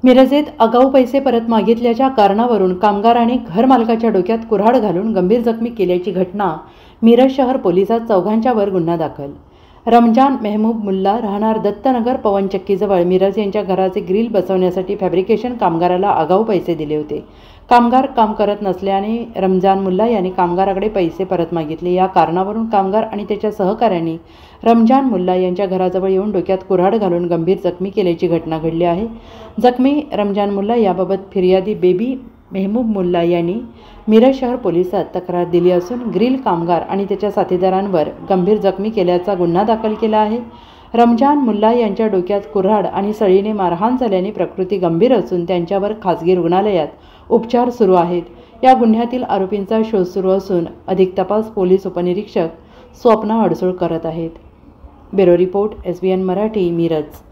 मिरजेत आगाऊ पैसे परत मागितल्याच्या कारणावरून कामगाराने घरमालकाच्या डोक्यात कुऱ्हाड घालून गंभीर जखमी केल्याची घटना मिरज शहर पोलिसात चौघांच्यावर गुन्हा दाखल। रमजान मेहमूब मुल्ला राहणार दत्तनगर पवनचक्कीजवळ मिरज यांच्या घराचे ग्रिल बसवण्यासाठी फॅब्रिकेशन कामगाराला आगाऊ पैसे दिले होते। कामगार काम करत नसल्याने रमजान मुल्ला यांनी कामगाराकडे पैसे परत मागितले। या कारणावरून कामगार आणि त्याच्या सहकाऱ्यांनी रमजान मुल्ला यांच्या घराजवळ येऊन डोक्यात कुऱ्हाड घालून गंभीर जखमी केल्याची घटना घडली आहे। जखमी रमजान मुल्ला याबाबत फिर्यादी बेबी मेहमूब मुल्ला यांनी मिरज शहर पोलिसात तक्रार दिली असून ग्रिल कामगार आणि त्याच्या साथीदारांवर गंभीर जखमी केल्याचा गुन्हा दाखल केला आहे। रमजान मुल्ला यांच्या डोक्यात कुऱ्हाड आणि सळीने मारहाण झाल्याने प्रकृती गंभीर असून त्यांच्यावर खासगी रुग्णालयात उपचार सुरू आहेत। या गुन्ह्यातील आरोपींचा शोध सुरू असून अधिक तपास पोलीस उपनिरीक्षक स्वप्ना अडसूळ करत आहेत। Bureau report SBN Marathi, Miraj.